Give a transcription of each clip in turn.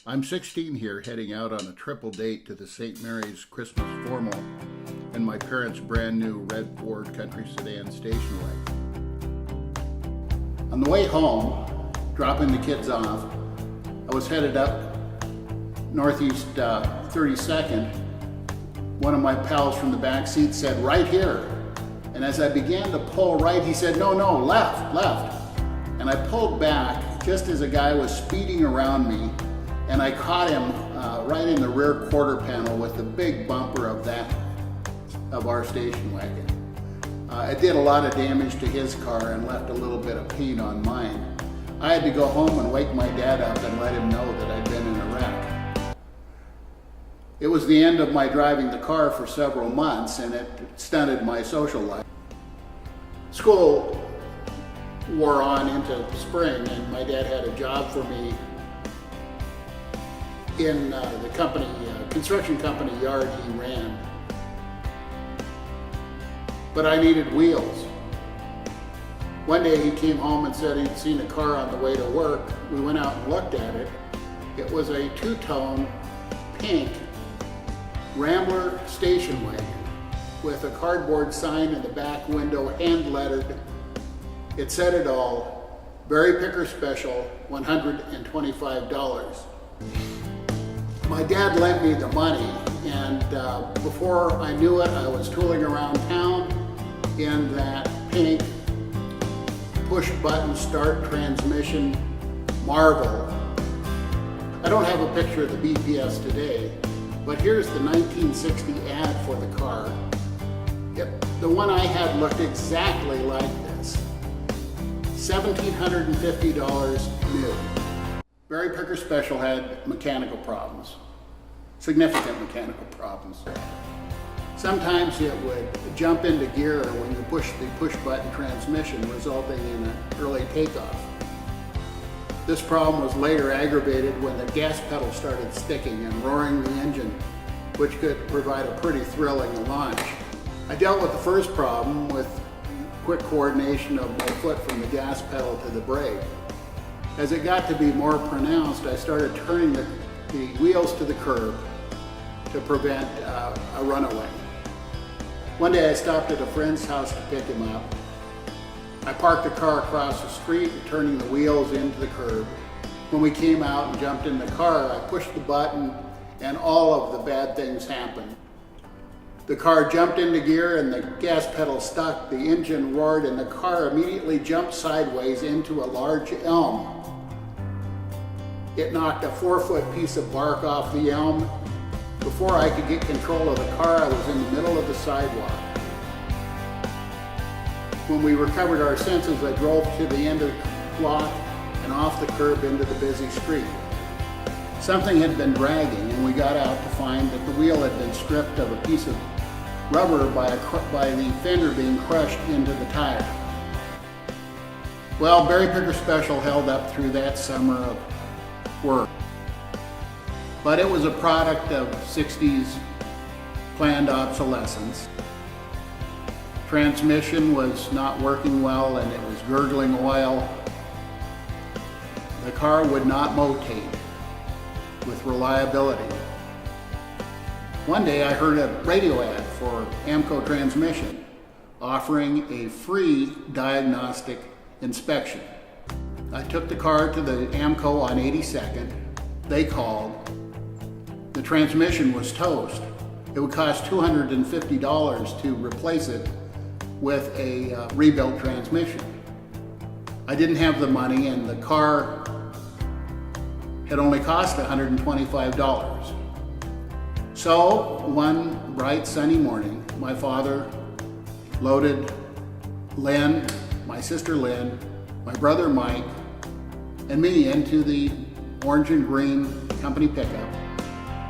I'm 16 here, heading out on a triple date to the St. Mary's Christmas Formal in my parents' brand new red Ford country sedan station wagon. On the way home, dropping the kids off, I was headed up Northeast 32nd. One of my pals from the back seat said, "Right here." And as I began to pull right, he said, "No, left, left." And I pulled back just as a guy was speeding around me, and I caught him right in the rear quarter panel with the big bumper of our station wagon. It did a lot of damage to his car and left a little bit of paint on mine. I had to go home and wake my dad up and let him know that I'd been in a wreck. It was the end of my driving the car for several months, and it stunted my social life. School wore on into spring, and my dad had a job for me in the company, construction company yard he ran. But I needed wheels. One day he came home and said he'd seen a car on the way to work. We went out and looked at it. It was a two-tone pink Rambler station wagon with a cardboard sign in the back window, hand-lettered. It said it all, Berry Picker Special, $125. My dad lent me the money, and before I knew it, I was tooling around town in that pink push-button start transmission Marvel. I don't have a picture of the BPS today, but here's the 1960 ad for the car. The one I had looked exactly like this. $1,750 new. Berry Picker Special had mechanical problems, significant mechanical problems. Sometimes it would jump into gear when you push the push-button transmission, resulting in an early takeoff. This problem was later aggravated when the gas pedal started sticking and roaring the engine, which could provide a pretty thrilling launch. I dealt with the first problem with quick coordination of my foot from the gas pedal to the brake. As it got to be more pronounced, I started turning the wheels to the curb to prevent a runaway. One day I stopped at a friend's house to pick him up. I parked the car across the street, turning the wheels into the curb. When we came out and jumped in the car, I pushed the button and all of the bad things happened. The car jumped into gear and the gas pedal stuck, the engine roared, and the car immediately jumped sideways into a large elm. It knocked a 4-foot piece of bark off the elm. Before I could get control of the car, I was in the middle of the sidewalk. When we recovered our senses, I drove to the end of the block and off the curb into the busy street. Something had been dragging, and we got out to find that the wheel had been stripped of a piece of rubber by the fender being crushed into the tire. Well, Berry Picker Special held up through that summer of work. But it was a product of 60s planned obsolescence. Transmission was not working well and it was gurgling oil. The car would not motate with reliability. One day I heard a radio ad for AAMCO Transmission offering a free diagnostic inspection. I took the car to the AAMCO on 82nd. They called. The transmission was toast. It would cost $250 to replace it with a rebuilt transmission. I didn't have the money, and the car had only cost $125. So one bright sunny morning, my father loaded Lynn, my sister Lynn, my brother Mike, and me into the orange and green company pickup,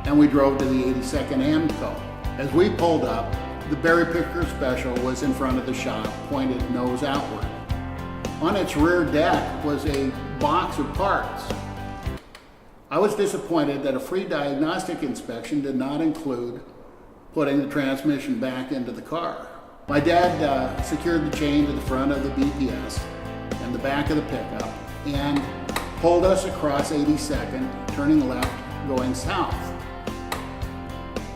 and we drove to the 82nd AAMCO. As we pulled up, the Berry Picker Special was in front of the shop, pointed nose outward. On its rear deck was a box of parts. I was disappointed that a free diagnostic inspection did not include putting the transmission back into the car. My dad secured the chain to the front of the BPS and the back of the pickup and pulled us across 82nd, turning left going south.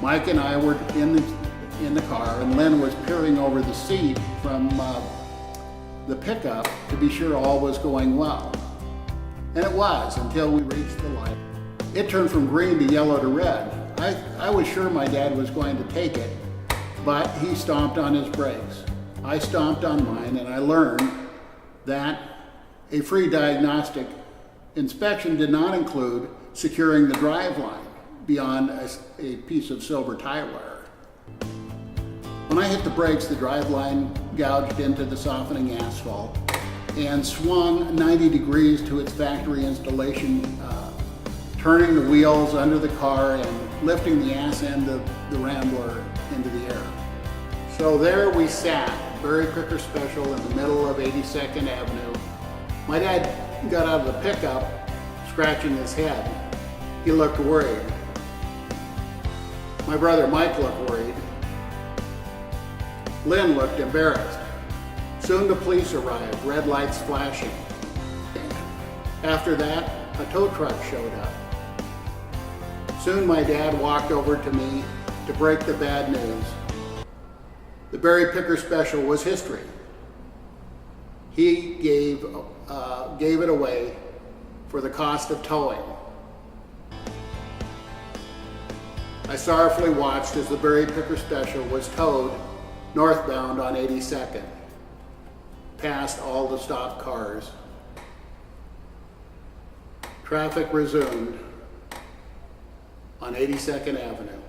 Mike and I were in the car, and Lynn was peering over the seat from the pickup to be sure all was going well. And it was, until we reached the light. It turned from green to yellow to red. I was sure my dad was going to take it, but he stomped on his brakes. I stomped on mine, and I learned that a free diagnostic inspection did not include securing the driveline beyond a piece of silver tie wire. When I hit the brakes, the driveline gouged into the softening asphalt and swung 90 degrees to its factory installation, turning the wheels under the car and lifting the ass end of the Rambler into the air. So there we sat, Barry Picker Special, in the middle of 82nd Avenue. My dad got out of the pickup, scratching his head. He looked worried. My brother Mike looked worried. Lynn looked embarrassed. Soon the police arrived, red lights flashing. After that, a tow truck showed up. Soon my dad walked over to me to break the bad news. The Barry Picker Special was history. He gave it away for the cost of towing. I sorrowfully watched as the Barry Picker Special was towed northbound on 82nd, past all the stopped cars. Traffic resumed on 82nd Avenue.